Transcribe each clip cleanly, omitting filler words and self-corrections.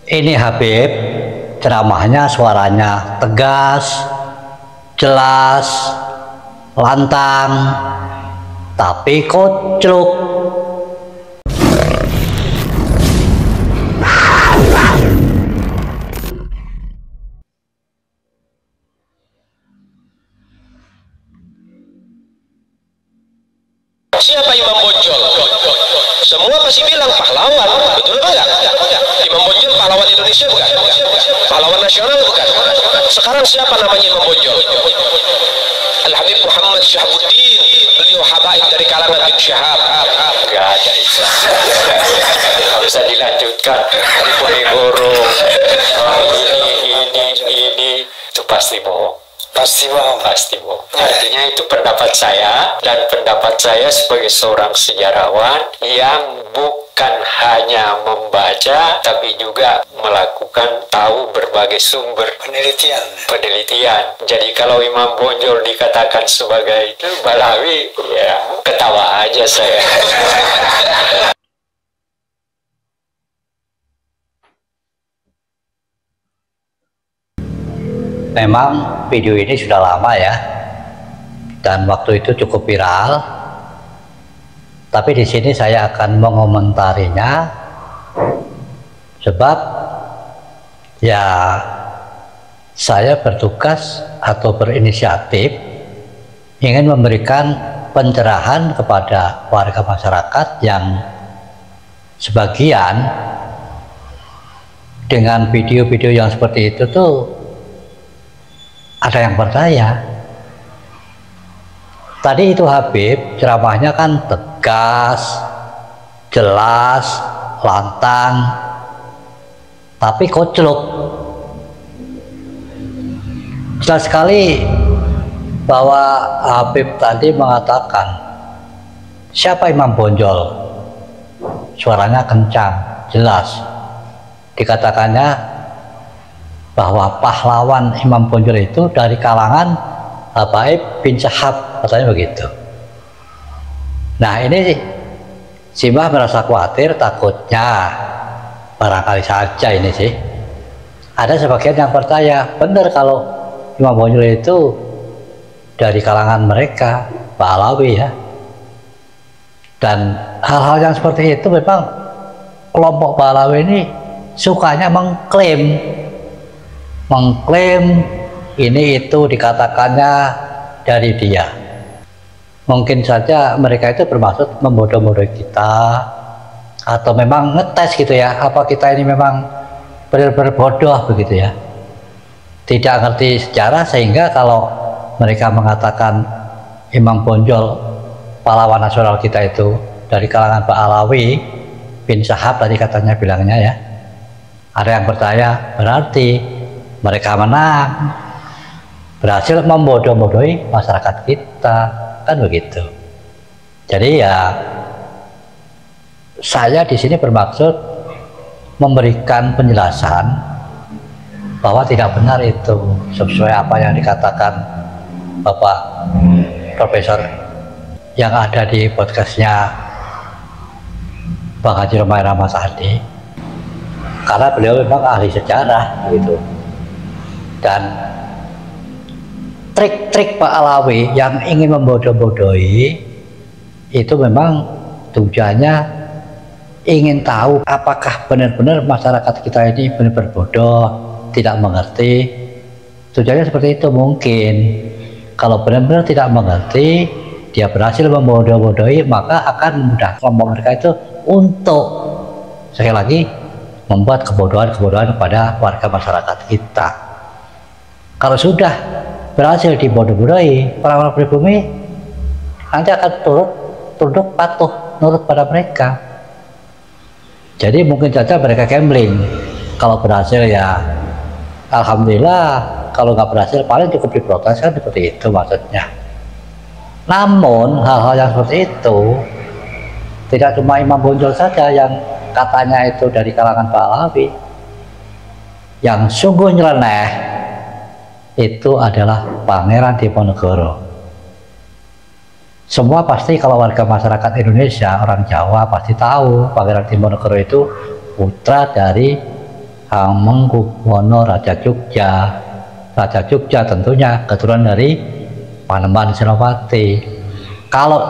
Ini Habib, ceramahnya suaranya tegas, jelas, lantang, tapi kocluk. Siapa Imam Bonjol? Semua pasti bilang pahlawan, betul enggak? Imam Bonjol pahlawan Indonesia bukan? Pahlawan nasional bukan? Sekarang siapa namanya Imam Bonjol? Al-Habib Muhammad Syahabuddin, beliau habaib dari kalangan bin Syahab. Enggak ada itu. Tidak bisa dilanjutkan. Guru, ini itu pasti bohong. Pasti bohong. Artinya itu pendapat saya, dan pendapat saya sebagai seorang sejarawan yang bukan hanya membaca tapi juga melakukan tahu berbagai sumber penelitian. Jadi kalau Imam Bonjol dikatakan sebagai Balawi, ya ketawa aja saya. Memang video ini sudah lama ya, dan waktu itu cukup viral. Tapi di sini saya akan mengomentarinya, sebab ya saya bertugas atau berinisiatif ingin memberikan pencerahan kepada warga masyarakat yang sebagian dengan video-video yang seperti itu tuh ada yang percaya. Tadi itu Habib ceramahnya kan tegas, jelas, lantang, tapi kocluk. Jelas sekali bahwa Habib tadi mengatakan, siapa Imam Bonjol? Suaranya kencang, jelas. Dikatakannya bahwa pahlawan Imam Bonjol itu dari kalangan Habaib bin Syahab, katanya begitu. Nah ini si Mbah merasa khawatir, takutnya barangkali saja ini sih ada sebagian yang percaya benar kalau Imam Bonjol itu dari kalangan mereka Balawi ya. Dan hal-hal yang seperti itu memang kelompok Balawi ini sukanya mengklaim ini itu dikatakannya dari dia. Mungkin saja mereka itu bermaksud membodoh-bodohi kita, atau memang ngetes gitu ya, apa kita ini memang benar-benar bodoh begitu ya, tidak ngerti sejarah, sehingga kalau mereka mengatakan Imam Bonjol pahlawan nasional kita itu dari kalangan Pak Alawi bin Syahab tadi katanya bilangnya ya, ada yang percaya berarti mereka menang, berhasil membodoh-bodohi masyarakat kita, kan begitu. Jadi ya saya di sini bermaksud memberikan penjelasan bahwa tidak benar itu sesuai apa yang dikatakan Bapak Profesor yang ada di podcastnya Bang Haji Romai Rama tadi, karena beliau memang ahli sejarah gitu. Dan trik-trik Pak Alawi yang ingin membodoh-bodohi itu memang tujuannya ingin tahu apakah benar-benar masyarakat kita ini benar-benar bodoh, tidak mengerti. Tujuannya seperti itu. Mungkin kalau benar-benar tidak mengerti, dia berhasil membodoh-bodohi, maka akan mudah kelompok mereka itu untuk sekali lagi membuat kebodohan-kebodohan kepada warga masyarakat kita. Kalau sudah berhasil dibodoh-bodohi, orang-orang pribumi nanti akan tunduk patuh nurut pada mereka. Jadi mungkin saja mereka gambling. Kalau berhasil ya alhamdulillah, kalau nggak berhasil paling cukup diprotes, kan seperti itu maksudnya. Namun hal-hal yang seperti itu tidak cuma Imam Bonjol saja yang katanya itu dari kalangan Pak Alawi. Yang sungguh nyeleneh itu adalah Pangeran Diponegoro. Semua pasti kalau warga masyarakat Indonesia, orang Jawa pasti tahu Pangeran Diponegoro itu putra dari Hamengkubuwono Raja Jogja. Raja Jogja tentunya keturunan dari Panembahan Senopati. Kalau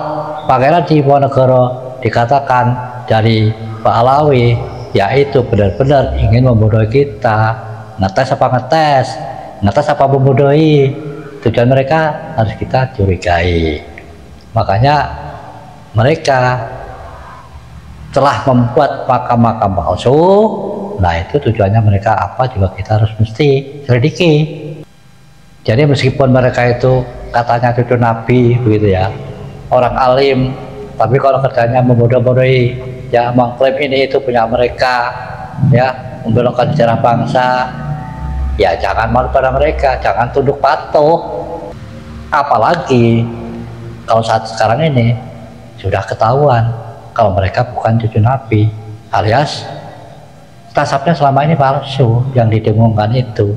Pangeran Diponegoro dikatakan dari Pahlawi, yaitu benar-benar ingin membodohi kita. Ngetes apa ngetes? Ngetes apa membodohi? Tujuan mereka harus kita curigai. Makanya mereka telah membuat makam-makam palsu. Nah itu tujuannya mereka apa juga kita harus mesti selidiki. Jadi meskipun mereka itu katanya cucu Nabi begitu ya, orang alim, tapi kalau kerjanya membodoh-bodohi, ya mengklaim ini itu punya mereka, ya membelokkan sejarah bangsa, ya jangan malu pada mereka, jangan tunduk patuh. Apalagi kalau saat sekarang ini sudah ketahuan kalau mereka bukan cucu Nabi, alias nasabnya selama ini palsu yang didengungkan itu,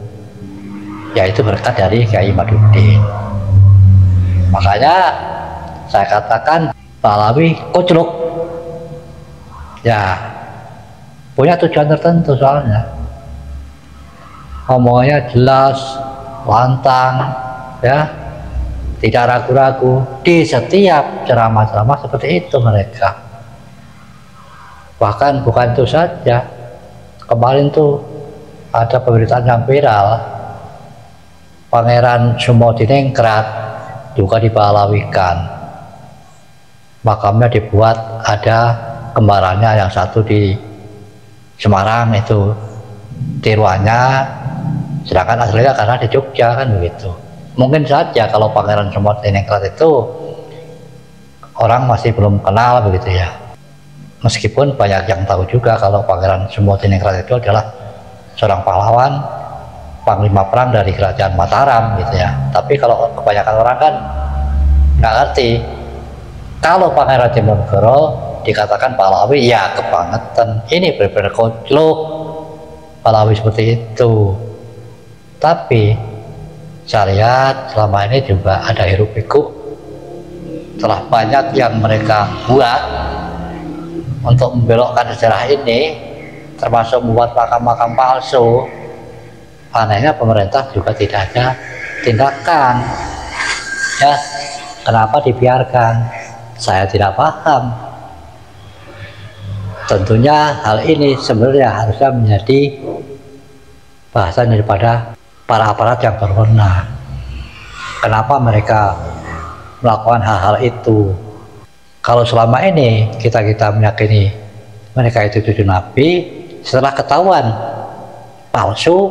yaitu berkat dari Kyai Imaduddin. Makanya saya katakan Pahlawi kocluk, ya punya tujuan tertentu, soalnya ngomongnya jelas, lantang, ya tidak ragu-ragu di setiap ceramah-ceramah seperti itu mereka. Bahkan bukan itu saja, kemarin tuh ada pemberitaan yang viral, Pangeran Sumodiningrat juga dipahlawikan. Makamnya dibuat ada kembarannya, yang satu di Semarang itu tiruannya, sedangkan aslinya karena di Jogja kan begitu. Mungkin saja kalau Pangeran Sumodiningrat itu orang masih belum kenal begitu ya. Meskipun banyak yang tahu juga kalau Pangeran Sumodiningrat itu adalah seorang pahlawan, panglima perang dari kerajaan Mataram gitu ya. Tapi kalau kebanyakan orang kan nggak ngerti. Kalau Pangeran Diponegoro dikatakan Pahlawi, ya kebangetan. Ini benar-benar kocluk Pahlawi seperti itu. Tapi saya lihat selama ini juga ada hiruk pikuk, telah banyak yang mereka buat untuk membelokkan sejarah ini, termasuk membuat makam-makam palsu. Anehnya pemerintah juga tidak ada tindakan, ya kenapa dibiarkan? Saya tidak paham. Tentunya hal ini sebenarnya harusnya menjadi bahasan daripada para aparat yang berwenang. Kenapa mereka melakukan hal-hal itu? Kalau selama ini kita meyakini mereka itu cucu Nabi, setelah ketahuan palsu,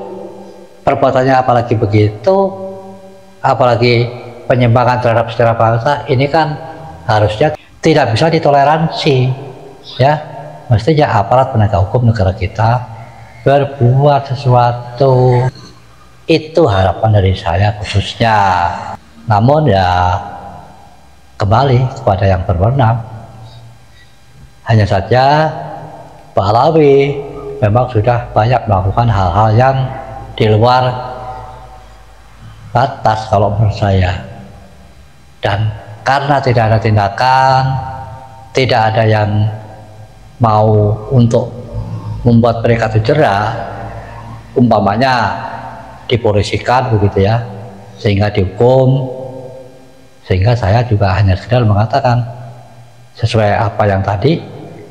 perbuatannya apalagi begitu, apalagi penyimpangan terhadap sejarah bangsa, ini kan harusnya tidak bisa ditoleransi, ya. Mestinya aparat penegak hukum negara kita berbuat sesuatu. Itu harapan dari saya khususnya. Namun ya kembali kepada yang berwenang. Hanya saja Pahlawi memang sudah banyak melakukan hal-hal yang di luar batas kalau menurut saya. Dan karena tidak ada tindakan, tidak ada yang mau untuk membuat mereka terjerat, umpamanya dipolisikan begitu ya, sehingga dihukum. Sehingga saya juga hanya sekedar mengatakan sesuai apa yang tadi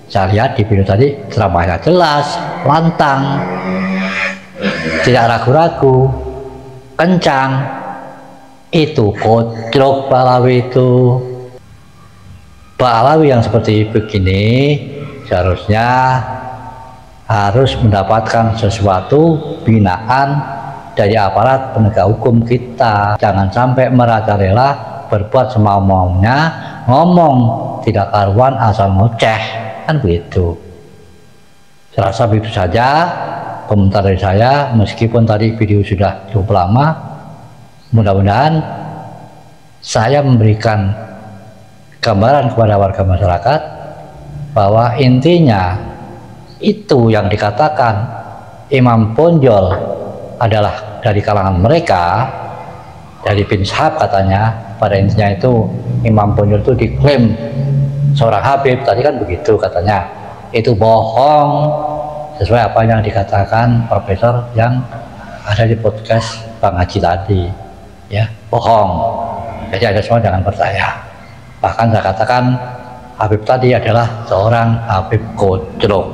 saya lihat di video tadi, ceramahnya jelas, lantang, tidak ragu-ragu, kencang. Itu koclok Pahlawi itu. Pahlawi yang seperti begini seharusnya harus mendapatkan sesuatu binaan dari aparat penegak hukum kita. Jangan sampai merajalela berbuat semau-maunya, ngomong tidak karuan asal ngoceh, kan begitu. Saya rasa begitu saja komentar dari saya, meskipun tadi video sudah cukup lama. Mudah-mudahan saya memberikan gambaran kepada warga masyarakat bahwa intinya itu yang dikatakan Imam Bonjol adalah dari kalangan mereka, dari bin Shihab katanya. Pada intinya itu Imam Bonjol itu diklaim seorang Habib, tadi kan begitu katanya. Itu bohong, sesuai apa yang dikatakan profesor yang ada di podcast Bang Haji tadi, ya, bohong. Jadi ada semua jangan percaya. Bahkan saya katakan Habib tadi adalah seorang Habib Koclok.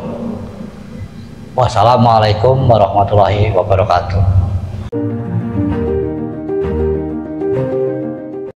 Wassalamualaikum warahmatullahi wabarakatuh.